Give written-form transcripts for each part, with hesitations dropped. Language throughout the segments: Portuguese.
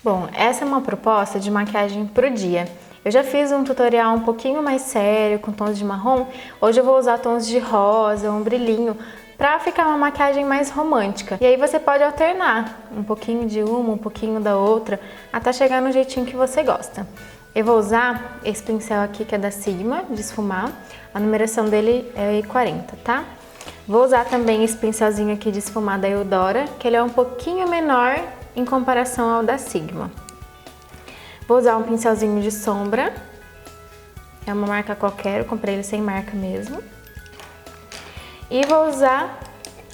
Bom, essa é uma proposta de maquiagem pro dia. Eu já fiz um tutorial um pouquinho mais sério, com tons de marrom. Hoje eu vou usar tons de rosa, um brilhinho, pra ficar uma maquiagem mais romântica. E aí você pode alternar um pouquinho de uma, um pouquinho da outra, até chegar no jeitinho que você gosta. Eu vou usar esse pincel aqui que é da Sigma, de esfumar. A numeração dele é E40, tá? Vou usar também esse pincelzinho aqui de esfumar da Eudora, que ele é um pouquinho menor em comparação ao da Sigma. Vou usar um pincelzinho de sombra, é uma marca qualquer, eu comprei ele sem marca mesmo. E vou usar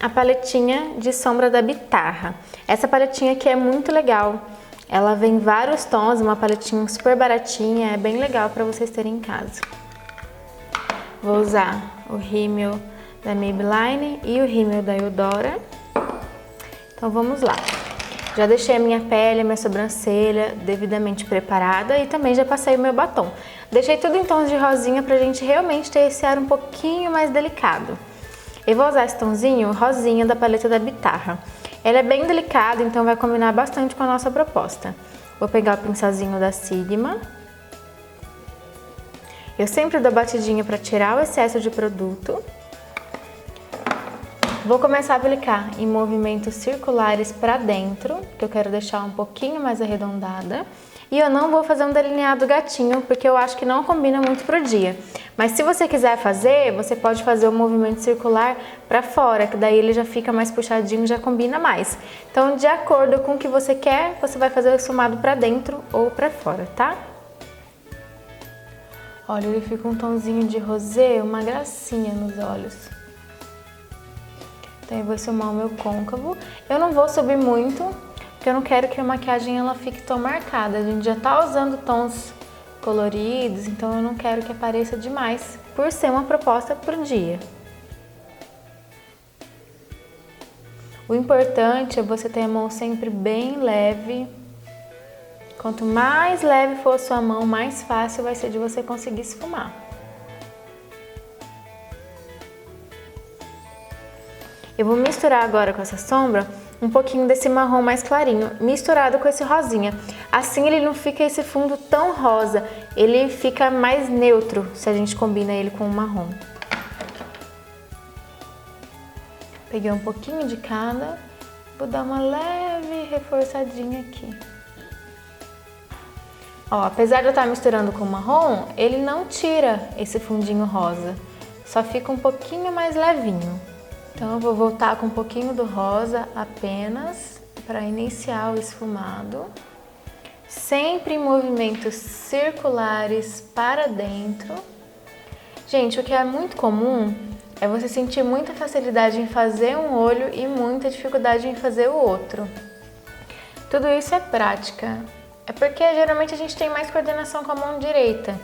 a paletinha de sombra da Bitarra. Essa paletinha aqui é muito legal, ela vem em vários tons, uma paletinha super baratinha, é bem legal para vocês terem em casa. Vou usar o rímel da Maybelline e o rímel da Eudora. Então vamos lá. Já deixei a minha pele, a minha sobrancelha devidamente preparada e também já passei o meu batom. Deixei tudo em tons de rosinha pra gente realmente ter esse ar um pouquinho mais delicado. Eu vou usar esse tonzinho rosinha da paleta da Bitarra. Ela é bem delicada, então vai combinar bastante com a nossa proposta. Vou pegar o pincelzinho da Sigma. Eu sempre dou batidinha para tirar o excesso de produto. Vou começar a aplicar em movimentos circulares para dentro, que eu quero deixar um pouquinho mais arredondada. E eu não vou fazer um delineado gatinho, porque eu acho que não combina muito pro dia. Mas se você quiser fazer, você pode fazer o movimento circular para fora, que daí ele já fica mais puxadinho, já combina mais. Então, de acordo com o que você quer, você vai fazer o esfumado para dentro ou para fora, tá? Olha, ele fica um tonzinho de rosé, uma gracinha nos olhos. Então eu vou esfumar o meu côncavo. Eu não vou subir muito, porque eu não quero que a maquiagem ela fique tão marcada. A gente já tá usando tons coloridos, então eu não quero que apareça demais, por ser uma proposta pro dia. O importante é você ter a mão sempre bem leve. Quanto mais leve for a sua mão, mais fácil vai ser de você conseguir esfumar. Eu vou misturar agora com essa sombra um pouquinho desse marrom mais clarinho, misturado com esse rosinha. Assim ele não fica esse fundo tão rosa, ele fica mais neutro se a gente combina ele com o marrom. Peguei um pouquinho de cada, vou dar uma leve reforçadinha aqui. Ó, apesar de eu estar misturando com o marrom, ele não tira esse fundinho rosa, só fica um pouquinho mais levinho. Então eu vou voltar com um pouquinho do rosa apenas para iniciar o esfumado. Sempre em movimentos circulares para dentro. Gente, o que é muito comum é você sentir muita facilidade em fazer um olho e muita dificuldade em fazer o outro. Tudo isso é prática. É porque geralmente a gente tem mais coordenação com a mão direita.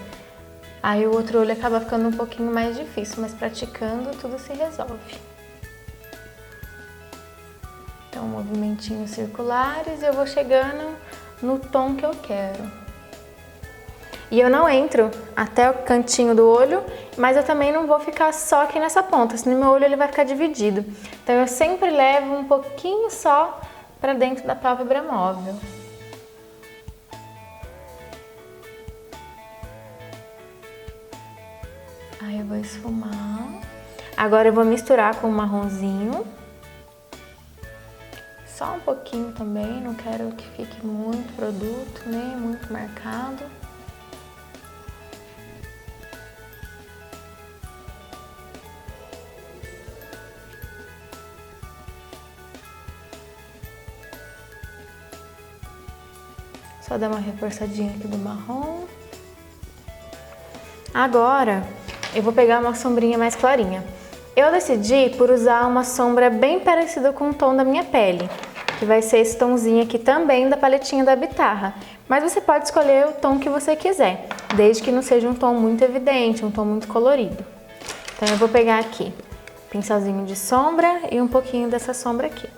Aí o outro olho acaba ficando um pouquinho mais difícil, mas praticando tudo se resolve. Então, movimentinhos circulares, eu vou chegando no tom que eu quero. E eu não entro até o cantinho do olho, mas eu também não vou ficar só aqui nessa ponta, senão meu olho ele vai ficar dividido. Então eu sempre levo um pouquinho só para dentro da pálpebra móvel. Aí eu vou esfumar. Agora eu vou misturar com o marronzinho. Só um pouquinho também, não quero que fique muito produto, nem muito marcado. Só dar uma reforçadinha aqui do marrom. Agora, eu vou pegar uma sombrinha mais clarinha. Eu decidi por usar uma sombra bem parecida com o tom da minha pele, que vai ser esse tomzinho aqui também da paletinha da Bitarra. Mas você pode escolher o tom que você quiser, desde que não seja um tom muito evidente, um tom muito colorido. Então eu vou pegar aqui um pincelzinho de sombra e um pouquinho dessa sombra aqui.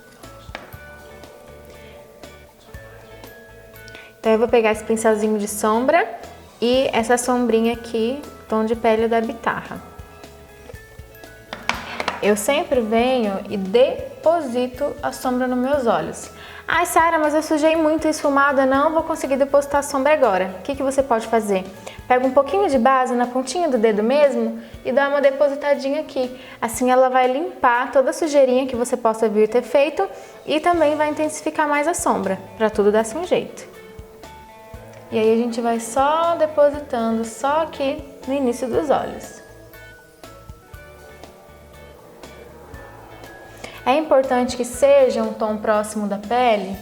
Então eu vou pegar esse pincelzinho de sombra e essa sombrinha aqui, tom de pele da Bitarra. eu sempre venho e deposito a sombra nos meus olhos. Ai, Sara, mas eu sujei muito esfumada, não vou conseguir depositar a sombra agora. O que você pode fazer? Pega um pouquinho de base na pontinha do dedo mesmo e dá uma depositadinha aqui. Assim ela vai limpar toda a sujeirinha que você possa vir ter feito e também vai intensificar mais a sombra, para tudo dar um jeito. E aí a gente vai só depositando, só aqui no início dos olhos. É importante que seja um tom próximo da pele,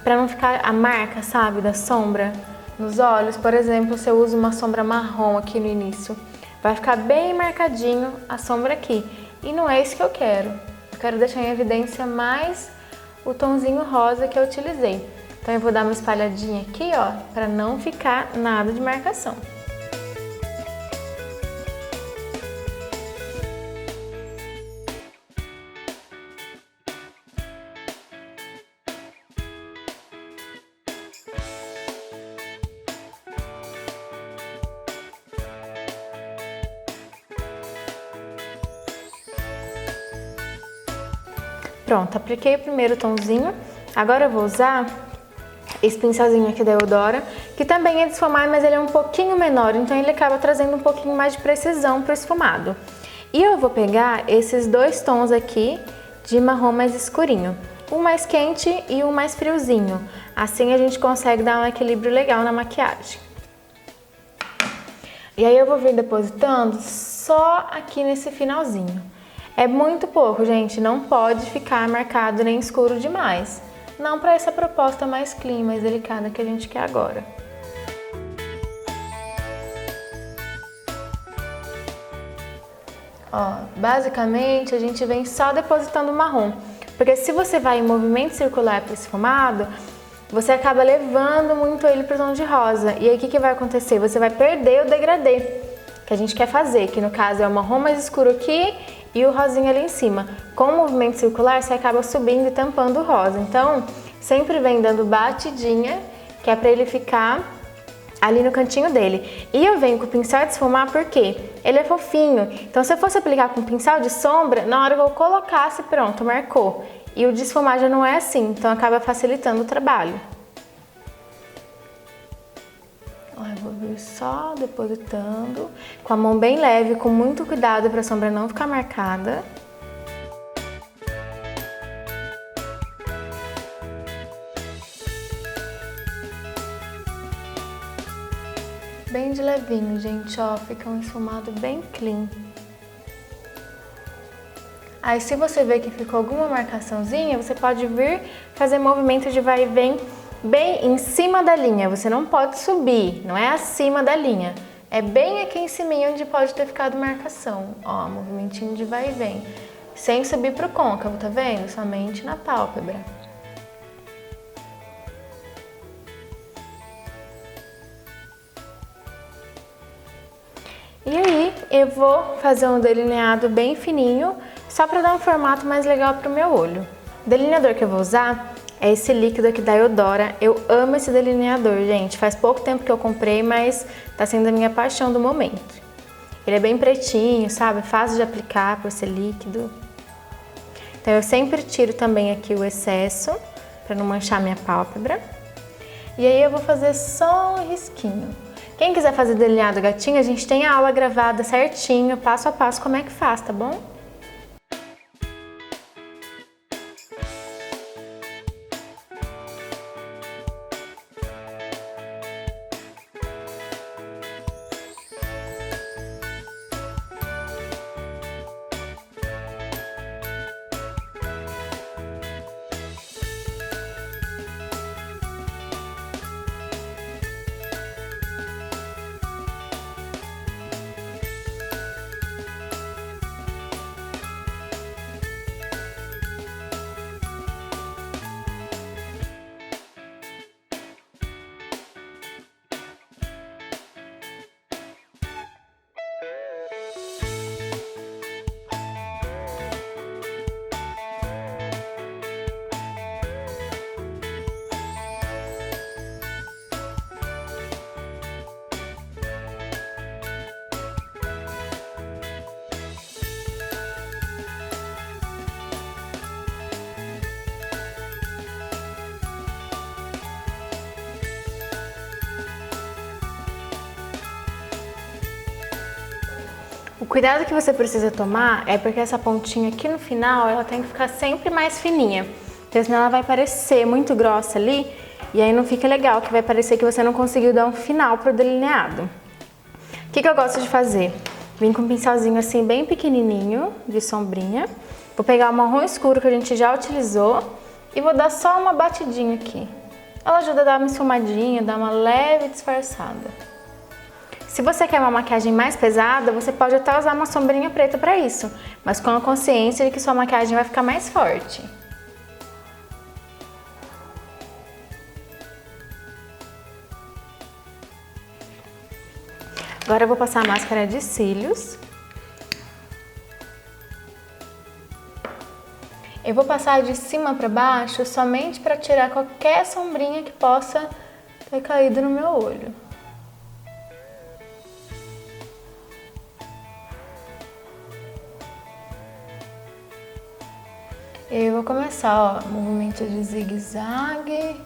para não ficar a marca, sabe, da sombra nos olhos. Por exemplo, se eu uso uma sombra marrom aqui no início, vai ficar bem marcadinho a sombra aqui. E não é isso que eu quero. Eu quero deixar em evidência mais o tomzinho rosa que eu utilizei. Então eu vou dar uma espalhadinha aqui, ó, para não ficar nada de marcação. Pronto, apliquei o primeiro tomzinho. Agora eu vou usar esse pincelzinho aqui da Eudora, que também é de esfumar, mas ele é um pouquinho menor, então ele acaba trazendo um pouquinho mais de precisão para o esfumado. E eu vou pegar esses dois tons aqui de marrom mais escurinho, um mais quente e um mais friozinho. Assim a gente consegue dar um equilíbrio legal na maquiagem. E aí eu vou vir depositando só aqui nesse finalzinho. É muito pouco, gente, não pode ficar marcado nem escuro demais. Não para essa proposta mais clean, mais delicada que a gente quer agora. Ó, basicamente a gente vem só depositando o marrom, porque se você vai em movimento circular para o esfumado, você acaba levando muito ele para o tom de rosa. E aí o que vai acontecer? Você vai perder o degradê que a gente quer fazer, que no caso é o marrom mais escuro aqui e o rosinha ali em cima. Com o movimento circular, você acaba subindo e tampando o rosa. Então, sempre vem dando batidinha, que é para ele ficar ali no cantinho dele. E eu venho com o pincel de esfumar porque ele é fofinho. Então, se eu fosse aplicar com o pincel de sombra, na hora que eu colocasse, pronto, marcou. E o de esfumar já não é assim, então acaba facilitando o trabalho. Eu vou vir só depositando, com a mão bem leve, com muito cuidado para a sombra não ficar marcada. Bem de levinho, gente, ó, fica um esfumado bem clean. Aí se você vê que ficou alguma marcaçãozinha, você pode vir fazer movimento de vai e vem bem em cima da linha. Você não pode subir, não é acima da linha. É bem aqui em cima onde pode ter ficado marcação. Ó, movimentinho de vai e vem. Sem subir pro côncavo, tá vendo? Somente na pálpebra. E aí, eu vou fazer um delineado bem fininho, só para dar um formato mais legal pro meu olho. O delineador que eu vou usar é esse líquido aqui da Eudora. Eu amo esse delineador, gente. Faz pouco tempo que eu comprei, mas tá sendo a minha paixão do momento. Ele é bem pretinho, sabe? Fácil de aplicar por ser líquido. Então eu sempre tiro também aqui o excesso, para não manchar minha pálpebra. E aí eu vou fazer só um risquinho. Quem quiser fazer delineado gatinho, a gente tem a aula gravada certinho, passo a passo, como é que faz, tá bom? cuidado que você precisa tomar é porque essa pontinha aqui no final, ela tem que ficar sempre mais fininha. Porque senão ela vai parecer muito grossa ali e aí não fica legal, que vai parecer que você não conseguiu dar um final pro delineado. O que eu gosto de fazer? Vim com um pincelzinho assim bem pequenininho de sombrinha. Vou pegar o marrom escuro que a gente já utilizou e vou dar só uma batidinha aqui. Ela ajuda a dar uma esfumadinha, dar uma leve disfarçada. Se você quer uma maquiagem mais pesada, você pode até usar uma sombrinha preta para isso, mas com a consciência de que sua maquiagem vai ficar mais forte. Agora eu vou passar a máscara de cílios. Eu vou passar de cima para baixo somente para tirar qualquer sombrinha que possa ter caído no meu olho. Eu vou começar, ó, movimento de zigue-zague.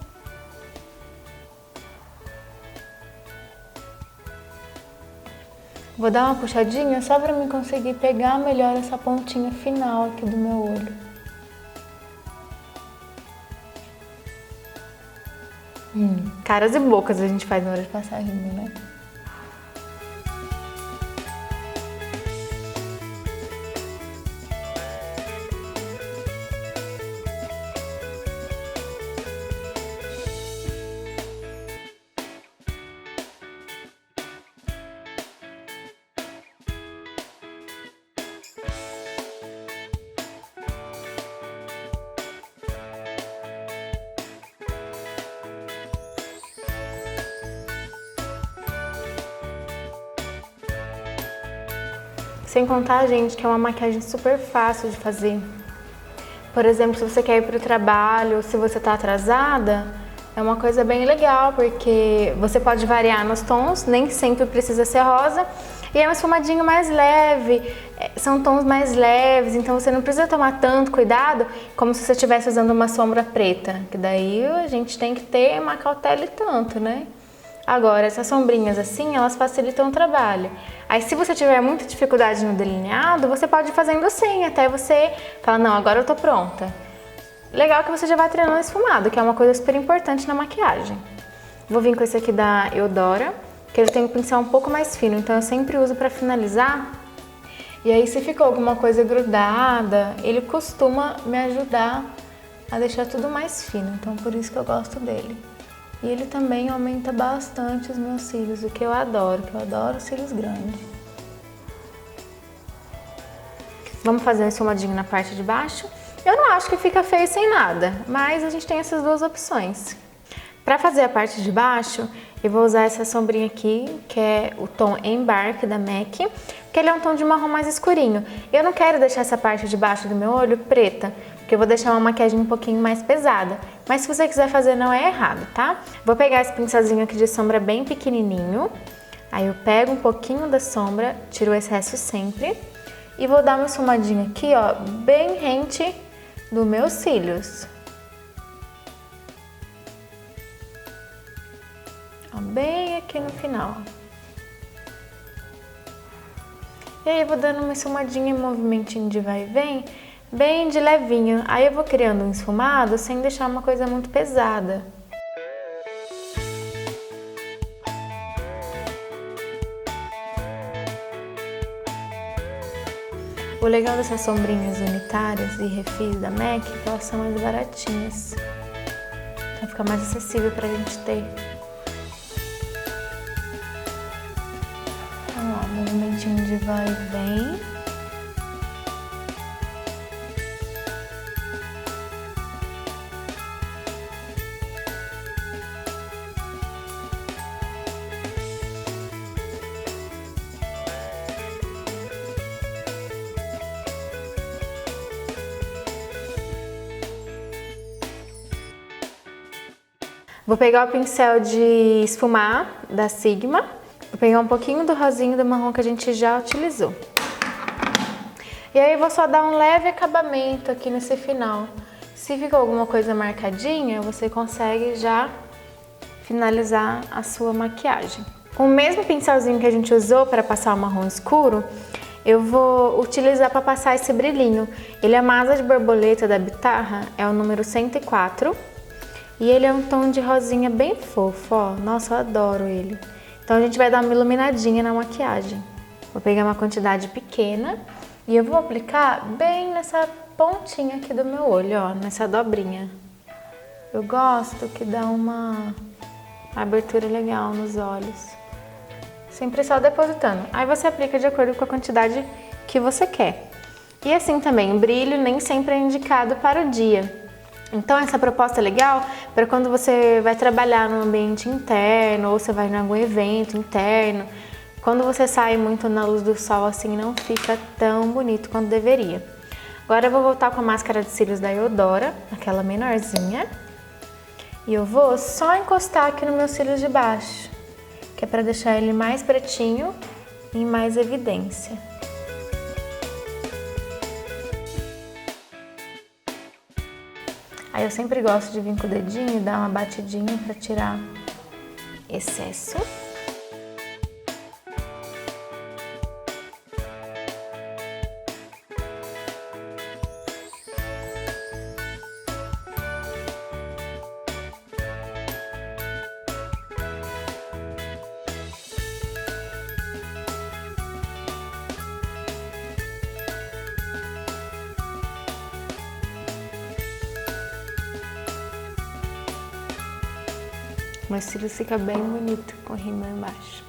Vou dar uma puxadinha só para mim conseguir pegar melhor essa pontinha final aqui do meu olho. Caras e bocas a gente faz na hora de passar rímel, né? Sem contar, gente, que é uma maquiagem super fácil de fazer. Por exemplo, se você quer ir para o trabalho ou se você está atrasada, é uma coisa bem legal, porque você pode variar nos tons, nem sempre precisa ser rosa. E é um esfumadinho mais leve, são tons mais leves, então você não precisa tomar tanto cuidado como se você estivesse usando uma sombra preta, que daí a gente tem que ter uma cautela e tanto, né? Agora, essas sombrinhas assim, elas facilitam o trabalho. Aí se você tiver muita dificuldade no delineado, você pode ir fazendo assim, até você falar, não, agora eu tô pronta. Legal que você já vai treinando esfumado, que é uma coisa super importante na maquiagem. Vou vir com esse aqui da Eudora, que ele tem um pincel um pouco mais fino, então eu sempre uso pra finalizar. E aí se ficou alguma coisa grudada, ele costuma me ajudar a deixar tudo mais fino, então por isso que eu gosto dele. E ele também aumenta bastante os meus cílios, o que eu adoro cílios grandes. Vamos fazer um esfumadinho na parte de baixo. Eu não acho que fica feio sem nada, mas a gente tem essas duas opções. Para fazer a parte de baixo, eu vou usar essa sombrinha aqui, que é o tom Embark da MAC, porque ele é um tom de marrom mais escurinho. Eu não quero deixar essa parte de baixo do meu olho preta, porque eu vou deixar uma maquiagem um pouquinho mais pesada. Mas se você quiser fazer, não é errado, tá? Vou pegar esse pincelzinho aqui de sombra bem pequenininho. Aí eu pego um pouquinho da sombra, tiro o excesso sempre. E vou dar uma esfumadinha aqui, ó, bem rente dos meus cílios. Ó, bem aqui no final. E aí eu vou dando uma esfumadinha, um movimentinho de vai e vem, bem de levinho. Aí eu vou criando um esfumado sem deixar uma coisa muito pesada. O legal dessas sombrinhas unitárias e refis da MAC é que elas são mais baratinhas. Então fica mais acessível pra gente ter. Então, ó, movimentinho de vai e vem. Vou pegar o pincel de esfumar da Sigma, vou pegar um pouquinho do rosinho do marrom que a gente já utilizou. E aí vou só dar um leve acabamento aqui nesse final. Se ficou alguma coisa marcadinha, você consegue já finalizar a sua maquiagem. Com o mesmo pincelzinho que a gente usou para passar o marrom escuro, eu vou utilizar para passar esse brilhinho. Ele é uma asa de borboleta da Bitarra, é o número 104. E ele é um tom de rosinha bem fofo, ó. Nossa, eu adoro ele. Então a gente vai dar uma iluminadinha na maquiagem. Vou pegar uma quantidade pequena e eu vou aplicar bem nessa pontinha aqui do meu olho, ó, nessa dobrinha. Eu gosto que dá uma abertura legal nos olhos. Sempre só depositando. Aí você aplica de acordo com a quantidade que você quer. E assim também, o brilho nem sempre é indicado para o dia. Então essa proposta é legal para quando você vai trabalhar no ambiente interno ou você vai em algum evento interno. Quando você sai muito na luz do sol assim, não fica tão bonito quanto deveria. Agora eu vou voltar com a máscara de cílios da Eudora, aquela menorzinha. E eu vou só encostar aqui no meu cílios de baixo, que é para deixar ele mais pretinho e em mais evidência. Aí eu sempre gosto de vir com o dedinho e dar uma batidinha para tirar excesso. Meu cílios fica bem bonito com rímel embaixo.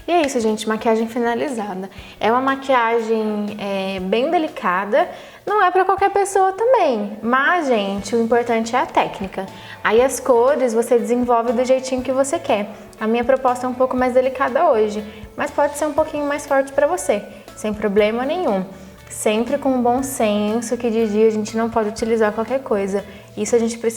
E é isso, gente, maquiagem finalizada. É uma maquiagem bem delicada, não é para qualquer pessoa também. Mas, gente, o importante é a técnica. Aí as cores você desenvolve do jeitinho que você quer. A minha proposta é um pouco mais delicada hoje, mas pode ser um pouquinho mais forte para você, sem problema nenhum. Sempre com bom senso, que de dia a gente não pode utilizar qualquer coisa. Isso a gente precisa